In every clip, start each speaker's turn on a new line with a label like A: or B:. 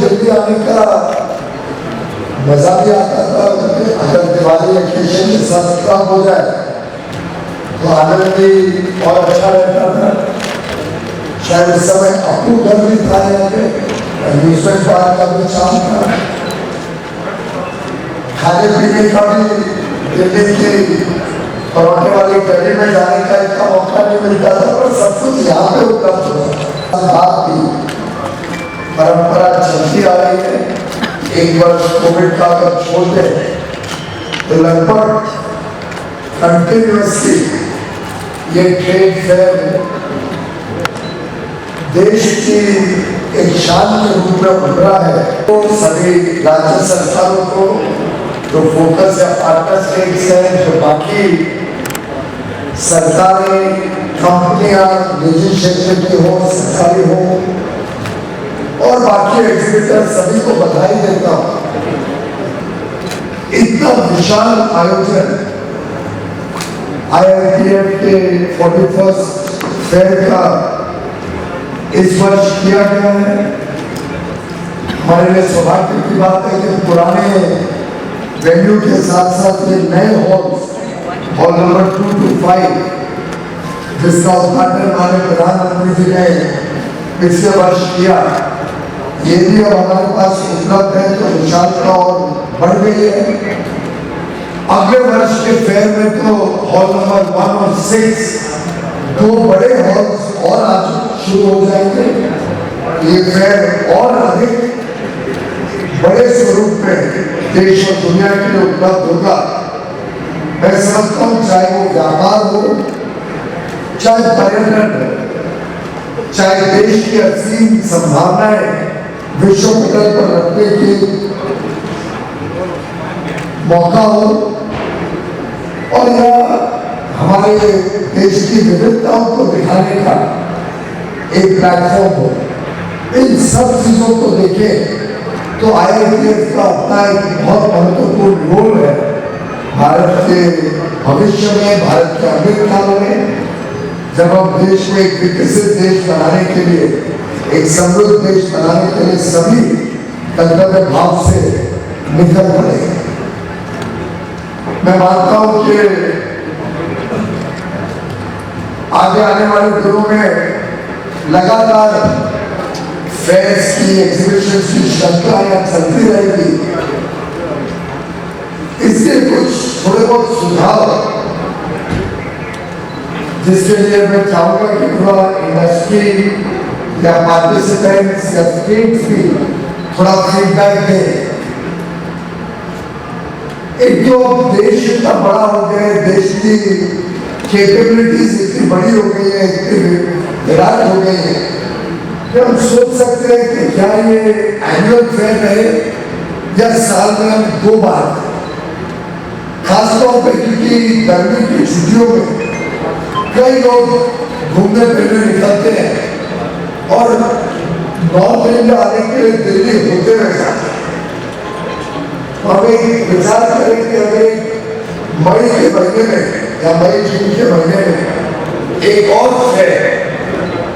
A: जल्दी आने का मजा भी आता था। अगर दिवाली वेकेशन के साथ काम हो जाए तो आनंद भी और अच्छा रहता था। शायद उस समय अपू घर भी था, यहाँ पे अम्यूजमेंट पार्क का भी शाम था, खाने पीने का भी दिल्ली की परोठे वाली गली में जाने का इतना मौका नहीं मिलता था, पर सब कुछ यहाँ पे उपलब्ध होता था। परंपरा चलती आ रही है। एक वर्ष कोविड का अगर छोड़ दे तो लगभग कंटिन्यूअसली ये ट्रेड फेयर देश की एक शान के रूप में उभरा है। तो सभी राज्य सरकारों को जो फोकस या पार्टनर स्टेट्स हैं, जो बाकी सरकारें, कंपनियां, निजी क्षेत्र की हो, सरकारी हो, और बाकी एग्जीबिटर सभी को बधाई देता हूं। इतना विशाल आयोजन IITF के 41st फेयर का इस वर्ष किया गया है। हमारे लिए सौभाग्य की बात है कि पुराने वेन्यू के साथ साथ ये नए हॉल नंबर 2 to 5 जिसका उद्घाटन हमारे प्रधानमंत्री जी ने पिछले वर्ष किया, ये भी अब हमारे पास उपलब्ध है, तो विशालता और बढ़ गई है। अगले वर्ष के फेयर में तो हॉल नंबर 1 और 6 दो बड़े हॉल्स और आज शुरू हो जाएंगे। ये फेयर और अधिक बड़े स्वरूप में देश और दुनिया के लिए उपलब्ध होगा। मैं समझता हूँ चाहे वो व्यापार हो, चाहे पर्यटन हो, चाहे देश की असीम संभावनाएं विश्व पटल पर रखने की मौका हो, और यह हमारे देश की विविधताओं को दिखाने का एक प्लेटफॉर्म हो। इन सब चीजों को देखें तो IITF का अपना एक बहुत महत्वपूर्ण रोल है भारत के भविष्य में, भारत के अमृत काल में, जब हम देश को एक विकसित देश बनाने के लिए, एक समृद्ध देश बनाने के लिए सभी कर्तव्य भाव से निकल पड़े। मैं मानता हूं कि आगे आने वाले दिनों में लगातार फेयर्स की, एग्जीबिशन की श्रृंखला चलती रहेगी। इसके कुछ थोड़े बहुत सुझाव जिसके लिए मैं चाहूंगा कि थोड़ा इंडस्ट्री या पार्टिसिपेंट्स या स्टेट्स भी थोड़ा फीडबैक दें। एक तो देश इतना बड़ा हो गया है, देश की कैपेबिलिटीज इतनी बड़ी हो गई है, इतनी विराट हो गई है कि हम सोच सकते हैं कि क्या ये एनुअल फेयर है या साल में हम 2 बार, खासतौर पर क्योंकि गर्मी की छुट्टियों में कई लोग घूमने फिरने निकलते हैं और नॉर्थ इंडिया आने के लिए दिल्ली होते हुए जाते हैं। हमें विचार करें कि अगर मई के महीने में या मई जून के महीने में एक और है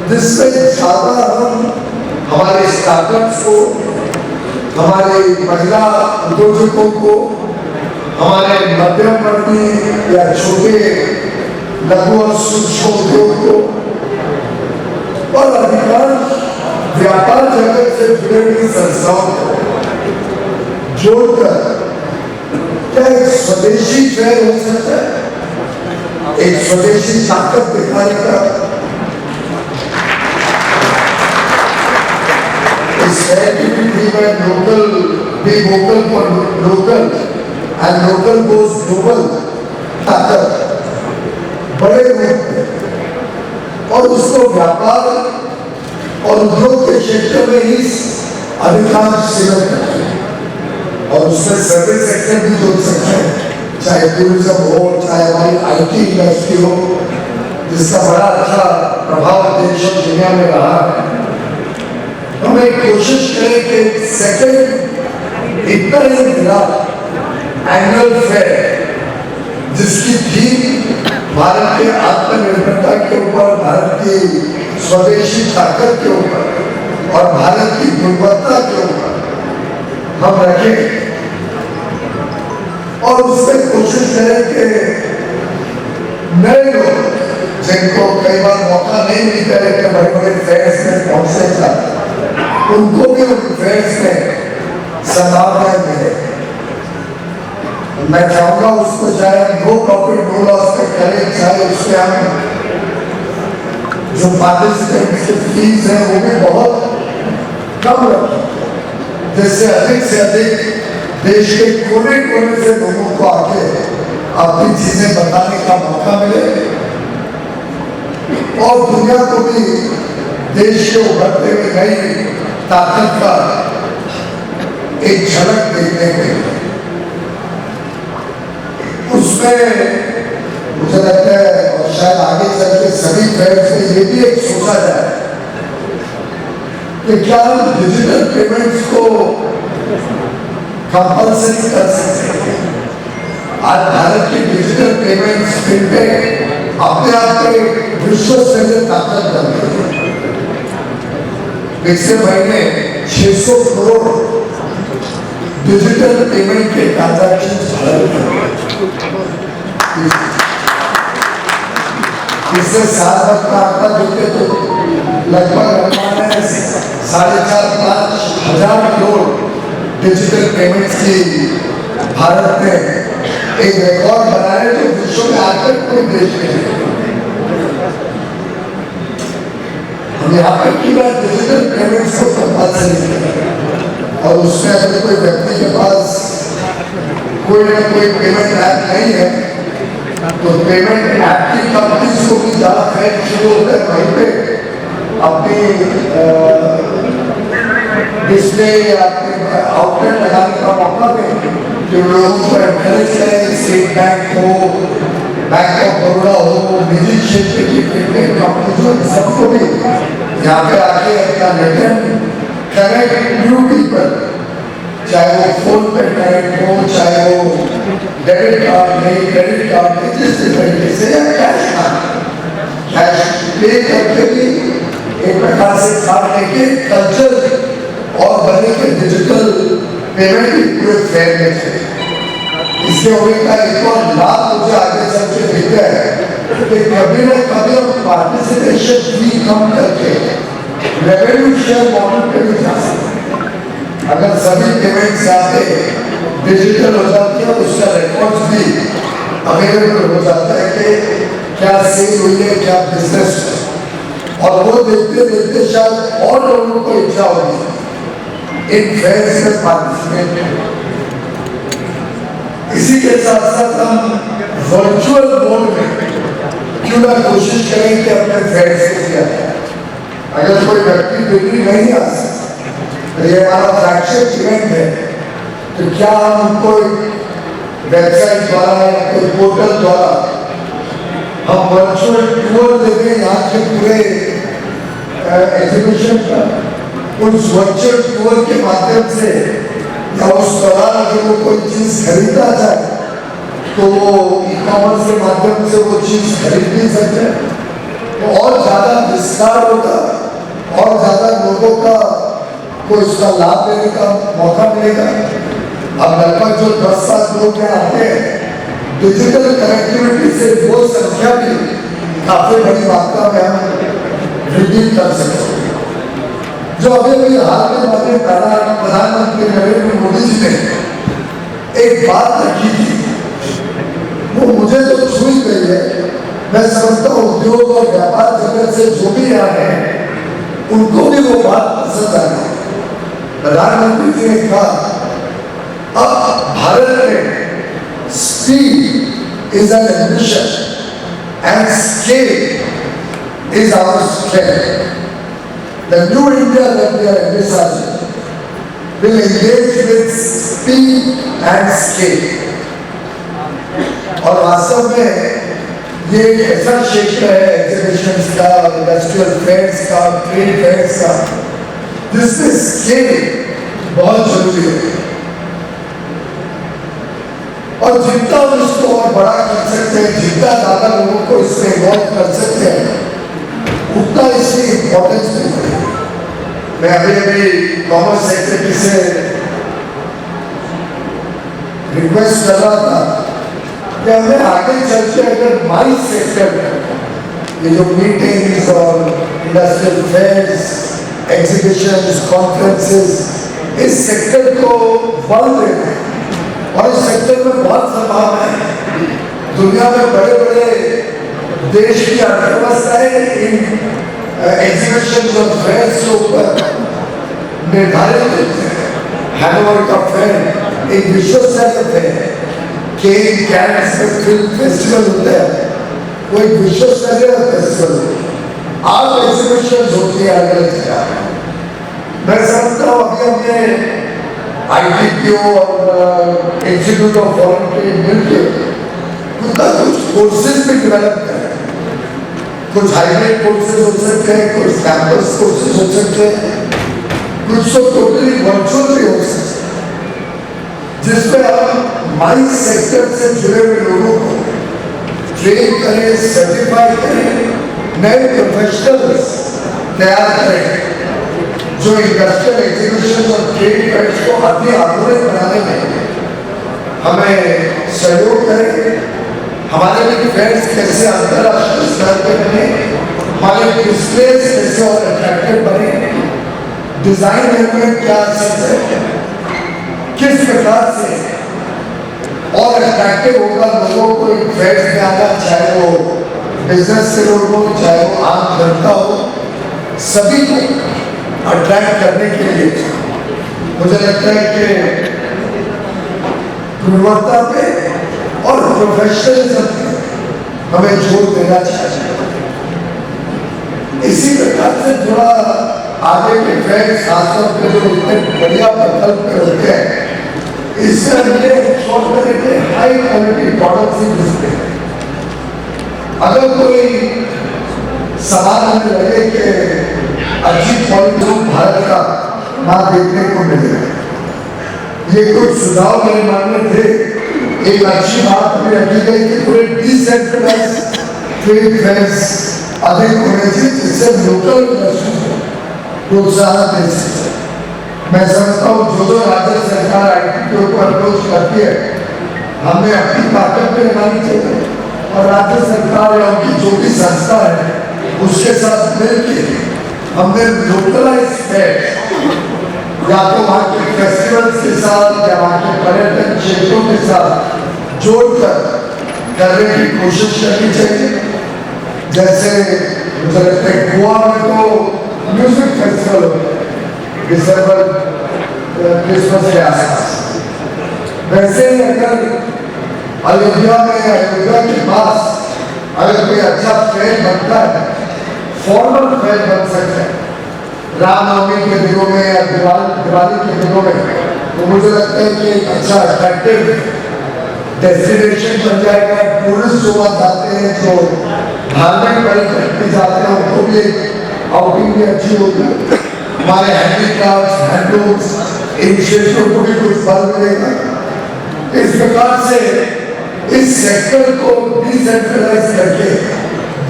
A: जिसमें ज्यादा हम हमारे स्टार्टअप्स को, हमारे महिला उद्योजकों को, हमारे मध्यम वर्गी या छोटे लघु और सूक्ष्म उद्योग को और अधिकांश व्यापार जगत से जुड़े हुई संस्थाओं को जोड़कर क्या एक स्वदेशी फेयर हो सकता है, एक स्वदेशी ताकत दिखाने का। इस फेयर की भी में local, be vocal for local and local goes global ताकत बड़े रूप में, और उसको व्यापार और उद्योग के क्षेत्र में ही अधिकांश सीमित करते हैं, और उसमें सर्विस सेक्टर भी जोड़ सकते हैं, चाहे टूरिज्म हो, चाहे हमारी IT इंडस्ट्री हो, जिसका बड़ा अच्छा प्रभाव देश और दुनिया में रहा है। हम एक कोशिश करें कि सेकंड इतना ही मिला एनुअल फेयर, जिसकी थीम भारत के आत्मनिर्भरता के ऊपर, भारत की स्वदेशी ताकत के ऊपर और भारत की गुणवत्ता के ऊपर हम रखें और उसमें कोशिश करें कि नए लोग जिनको कई बार मौका नहीं मिलता है कि बड़े बड़े फेयर्स में पहुंचने का, उनको भी उन फेयर्स में संभावनाएं मिले। मैं चाहूंगा उसको चाहे नो प्रॉफिट नो लॉस में करें, चाहे उसके हम जो पार्टिसिपेंट्स की फीस है वो भी बहुत कम रखें, जिससे अधिक से अधिक देश के कोने कोने से लोगों को आके अपनी चीजें बताने का मौका मिले और दुनिया को भी देश के उभरते हुए नई ताकत का एक झलक देखने को मिले। उसमें मुझे लगता है और शायद आगे चल के सभी फेयर्स में ये भी एक सोचा जाए कि क्या हम डिजिटल पेमेंट्स को कंपल्सरी कर सकते हैं। आज भारत की डिजिटल पेमेंट्स फिनटेक अपने आप में विश्व स्तरीय ताकत बन गई है। पिछले महीने 600 करोड़ डिजिटल पेमेंट के ट्रांजैक्शन भारत में, पिछले 7 वर्ष का आंकड़ा देखे तो लगभग 4.5-5 हजार करोड़ डिजिटल पेमेंट्स की भारत ने एक रिकॉर्ड बनाया जो विश्व में आज तक कोई देश नहीं। हम यहाँ पर की बात डिजिटल पेमेंट्स को कंपल्सरी किया और उसमें अगर कोई व्यक्ति के पास कोई ना कोई पेमेंट ऐप नहीं है तो पेमेंट ऐप की कंपनीज को भी ज्यादा फैक्ट शुरू होकर वहीं पे अपनी डिस्प्ले या अपने आउटलेट लगाने का मौका दें, जो लोगों को एनकरेज करें। स्टेट बैंक हो, बैंक ऑफ बड़ौदा हो, निजी क्षेत्र की फिनटेक कंपनी हो, सबको भी यहाँ पे आके अपना नेटवर्क कनेक्ट न्यू पीपल, चाहे वो फोन पे कनेक्ट हो, चाहे वो डेबिट कार्ड नहीं, क्रेडिट कार्ड नहीं, जिस तरीके से कैश पे करके भी एक प्रकार से कार्ड लेके कल्चर और बने के डिजिटल पेमेंट भी पूरे फेयर में चाहिए। इसके होने का एक और लाभ मुझे आगे चल के दिखता है कि कभी न कभी हम पार्टिसिपेशन फी कम करके रेवेन्यू शेयर मॉडल पे भी जा सकते हैं। अगर सभी पेमेंट्स आते डिजिटल हो जाती है, उसका रिकॉर्ड भी अवेलेबल हो जाता है कि क्या सेल हुई है, क्या बिजनेस है, और वो देखते देखते शायद और लोगों को इच्छा होगी इन फेयर्स में पार्टिसिपेट। इसी के साथ साथ हम वर्चुअल मोड में क्यों ना कोशिश करें कि अपने फेयर्स को किया जाए। अगर कोई व्यक्ति दिल्ली नहीं आ सकता तो ये हमारा फ्लैगशिप इवेंट है, तो क्या हम उनको वेबसाइट द्वारा या कोई पोर्टल द्वारा हम वर्चुअल टूर देंगे यहाँ के पूरे एग्जीबिशन का। उस वर्चुअल टूर के माध्यम से या उस दौरान अगर वो कोई चीज खरीदना चाहे तो वो ई-कॉमर्स के माध्यम से वो चीज खरीद भी सकते हैं, तो और ज्यादा विस्तार होगा और ज्यादा लोगों का को इसका लाभ लेने का मौका मिलेगा। अब लगभग जो 10 लाख लोग यहाँ आते हैं, डिजिटल कनेक्टिविटी से वो संख्या भी काफी बड़ी मात्रा में हम वृद्धि कर सकते हैं। जो अभी हाल में हमारे प्रधानमंत्री नरेंद्र मोदी जी ने एक बात रखी थी, वो मुझे तो छुई गई है। मैं समझता हूँ उद्योग और व्यापार जगत से जो भी यहाँ हैं उनको भी वो बात पसंद आई। प्रधानमंत्री जी ने कहा अब भारत में speed is an ambition and scale is our strength. The new India that we are envisaging will engage with speed and scale. और वास्तव में ये ऐसा क्षेत्र है एग्जीबिशंस का, इंडस्ट्रियल फेयर्स का, ट्रेड फेयर्स का, जिसमें स्केल बहुत जरूरी है। और जितना हम इसको और बड़ा कर सकते हैं, जितना ज्यादा लोगों को इससे इन्वॉल्व कर सकते हैं, उतना इसकी इम्पोर्टेंस भी बढ़ेगी। मैं अभी कॉमर्स सेक्रेटरी से रिक्वेस्ट कर रहा था कि हमें आगे चल के अगर माइंड सेक्टर में ये जो मीटिंग्स और इंडस्ट्रियल फेयर्स, एग्जीबिशंस, कॉन्फ्रेंसेस, इस सेक्टर को बल देते हैं और इस सेक्टर में बहुत संभावना है। दुनिया में बड़े बड़े देश की अर्थव्यवस्थाएं इन एग्जीबिशन और फेयर्स के ऊपर निर्धारित होते हैं। हैनोवर का फेयर एक विश्व स्तरीय फेयर, कैन्स में फिल्म फेस्टिवल होता है, वो एक विश्व स्तरीय फेस्टिवल है। आर्ट एग्जीबिशन होती है अलग अलग जगह। मैं समझता हूँ अभी हमने ITPO और इंस्टीट्यूट ऑफ फॉरेन ट्रेड मिलकर कुछ कोर्सेज भी डेवलप करें। कुछ हाइब्रिड कोर्सेज हो सकते हैं, कुछ कैंपस कोर्सेज हो सकते हैं, कुछ तो टोटली वर्चुअल भी हो सकते हैं, जिसमें हम माइंड सेक्टर से जुड़े हुए लोगों को ट्रेन करें, सर्टिफाई करें, नए प्रोफेशनल्स तैयार करें जो इंडस्ट्रियल एग्जीबिशन और ट्रेड फेयर्स को अति आधुनिक बनाने में हमें सहयोग करें। हमारे भी फेयर्स कैसे अंतर्राष्ट्रीय स्तर पर बने, हमारे डिस्प्लेस कैसे और अट्रैक्टिव बने, डिजाइन में क्या असर है, किस प्रकार से और अट्रैक्टिव होगा लोगों को इन फेयर्स में आना, चाहे वो बिजनेस के लोग हो, चाहे वो आम जनता हो, सभी को अट्रैक्ट करने के लिए मुझे लगता है कि गुणवत्ता पे और प्रोफेशनलिज्म पे हमें जोर देना चाहिए। इसी प्रकार से थोड़ा आगे के फेयर्स, खासतौर पर जो इतने बढ़िया प्रकल्प पे होते हैं, इससे हमें हाई क्वालिटी प्रोडक्ट्स ही डिस्प्ले। अगर कोई सवाल हमें लगे कि अच्छी क्वालिटी भारत का ना देखने को मिलेगा, ये कुछ सुझाव मेरे मन में थे। एक अच्छी बात भी रखी गई कि पूरे डिसेंट्रलाइज ट्रेड फेयर्स अधिक होने चाहिए, जिससे लोकल इंडस्ट्री को प्रोत्साहन दे सके। मैं समझता हूँ जो राज्य सरकार ITPO को अप्रोच करती है, हमें अपनी ताकत में लगानी चाहिए और राज्य सरकार या उनकी जो भी संस्था है उसके साथ मिलकर हमने लोकलाइज फेयर या तो वहाँ के फेस्टिवल्स के साथ या वहाँ के पर्यटन क्षेत्रों के साथ जोड़कर करने की कोशिश करनी चाहिए। जैसे मुझे लगता है गोवा में तो म्यूजिक फेस्टिवल होता है दिसंबर क्रिसमस के आसपास, वैसे ही अगर अयोध्या में, अयोध्या के पास अगर कोई अच्छा फेयर बनता है, फॉर्मल फेयर बन सकता है रामनवमी के दिनों में या दिवाली के दिनों में, तो मुझे लगता है कि एक अच्छा अट्रैक्टिव डेस्टिनेशन बन जाएगा। टूरिस्ट जो वहाँ जाते हैं, जो धार्मिक पर्यटक भी जाते हैं, उनको भी एक आउटिंग भी अच्छी होगी। हमारे हैंडीक्राफ्ट, हैंडलूम्स, इन क्षेत्रों को भी कुछ बल मिलेगा। इस प्रकार से इस सेक्टर को डिसेंट्रलाइज करके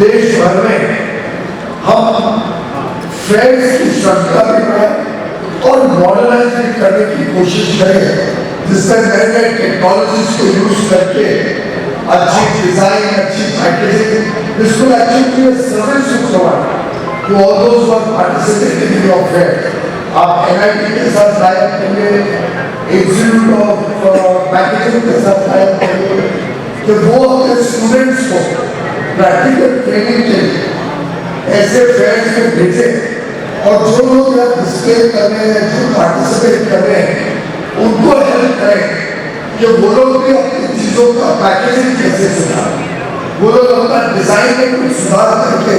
A: देश भर में हम फेयर्स की श्रृंखला भी बढ़ाएं और मॉडर्नाइज भी करने की कोशिश करें, जिसमें नए नए टेक्नोलॉजीज को यूज करके अच्छी डिजाइन, अच्छी पैकेजिंग, बिल्कुल actually service provide to all those who are participating in your fair. आप NIT के साथ टाइप करिए, इंस्टीट्यूट ऑफ पैकेजिंग के साथ टाइप करिए कि वो अपने स्टूडेंट्स को प्रैक्टिकल ट्रेनिंग के लिए ऐसे फेयर्स में भेजें और जो लोग यहाँ डिस्प्ले कर रहे हैं, जो पार्टिसिपेट कर रहे हैं, उनको हेल्प करें कि वो लोग भी अपनी चीज़ों का पैकेजिंग कैसे सुधारें, वो लोग अपना डिजाइन में कुछ सुधार करके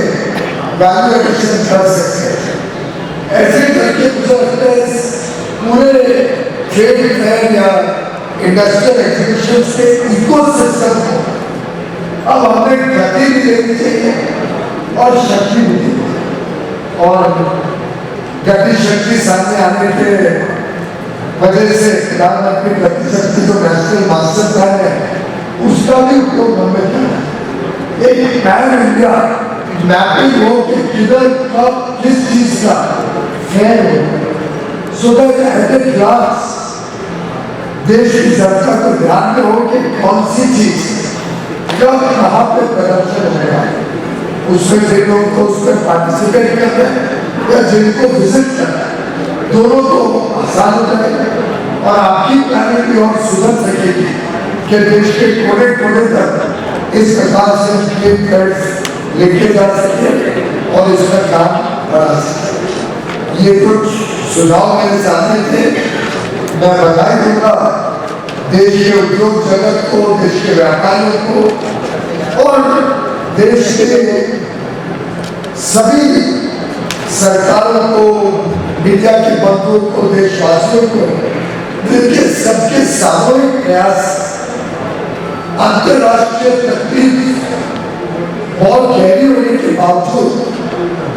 A: वैल्यू एडिशन कर सकते हैं। ऐसे करके मुझे लगता है पूरे ट्रेड फेयर या इंडस्ट्रियल एग्जीबिशन के इकोसिस्टम को अब हमें गति भी देनी चाहिए और शक्ति भी देनी चाहिए। और गति शक्ति सामने आने के वजह से प्रधानमंत्री गति शक्ति जो नेशनल मास्टर प्लान है उसका भी उपयोग हमें करना है। एक पैन इंडिया मैपिंग हो कि किधर कब किस चीज का फेयर हो, so that at A class देश की जनता को ध्यान में हो कि कौन सी चीज कब कहाँ पे प्रदर्शन होगा, उसमें जिन लोगों को उसमें पार्टिसिपेट करना है या जिनको विजिट करना है, दोनों को आसान हो जाएगा और आपकी प्लानिंग भी और सुधर सकेगी कि देश के कोने कोने तक इस प्रकार से लिखे जा सके और इसका काम बढ़ा सके। ये कुछ सुझाव मेरे सामने थे। मैं बधाई दूंगा देश के उद्योग जगत को, देश के व्यापारियों को और देश के सभी सरकारों को, मीडिया के बंधुओं को, देशवासियों को, जिनके सबके सामूहिक प्रयास अंतर्राष्ट्रीय तकलीफ बहुत गहरी होने के बावजूद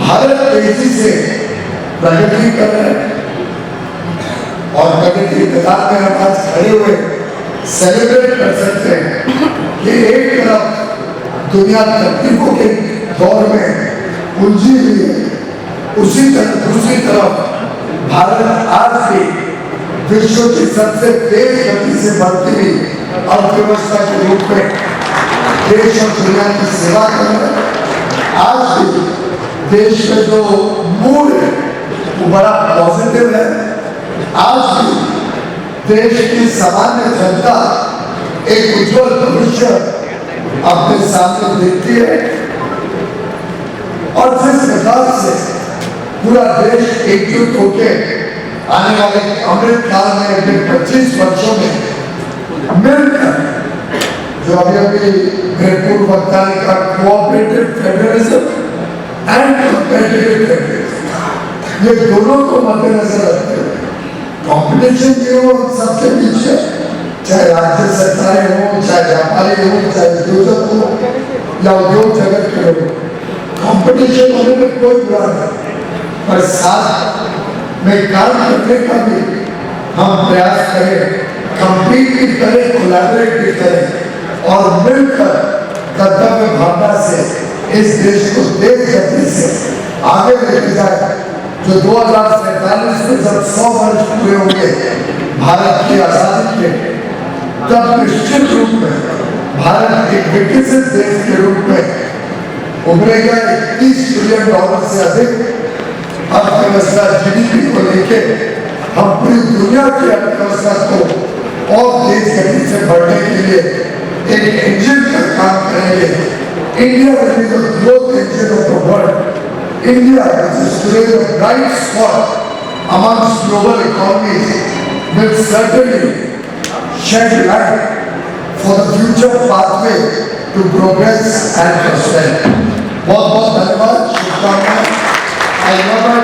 A: भारत तेजी से प्रगति कर रहा है और प्रगति के कतार में हम आज खड़े हुए सेलिब्रेट कर सकते हैं कि एक तरफ दुनिया तकलीफों के दौर में उलझी हुई है, उसी तरह दूसरी तरफ भारत आज भी विश्व की सबसे तेज गति से बढ़ती हुई अर्थव्यवस्था के रूप में देश और दुनिया की सेवा कर रहे हैं। आज भी देश में जो मूड है वो बड़ा पॉजिटिव है। आज भी देश की सामान्य जनता एक उज्जवल भविष्य अपने सामने देखती है और जिस प्रकार से पूरा देश एकजुट होकर आने वाले अमृत काल में अगले 25 वर्षों में मिलकर जो अभी भरपूर वक्ता ने कहा cooperative federalism and competitive federalism, ये दोनों को मद्देनजर रखते हुए कॉम्पिटिशन जो सबके बीच है, चाहे राज्य सरकारें हो, चाहे व्यापारी हो, चाहे उद्योजक हो या उद्योग जगत के लोग, कॉम्पिटिशन होने में कोई बुरा नहीं, पर साथ में काम करने का भी हम प्रयास करें, कंपीट भी करें, कोलैबोरेट भी करें और मिलकर कर्तव्य भावना से इस देश को तेज गति से आगे लेके जाए। जो 2047 में जब 100 वर्ष पूरे होंगे भारत की आजादी के, तब निश्चित रूप में भारत एक विकसित देश के रूप में उभरेगा। $31 ट्रिलियन से अधिक अर्थव्यवस्था जीडीपी को लेके हम पूरी दुनिया की अर्थव्यवस्था को और तेज गति से बढ़ने के लिए एक इंजन का काम करेंगे। India will be the growth engine of the world. India, which is today the bright spot amongst global economies, will certainly shed light for the future pathway to progress and prosperity. बहुत बहुत धन्यवाद, शुभकामनाएं। I love my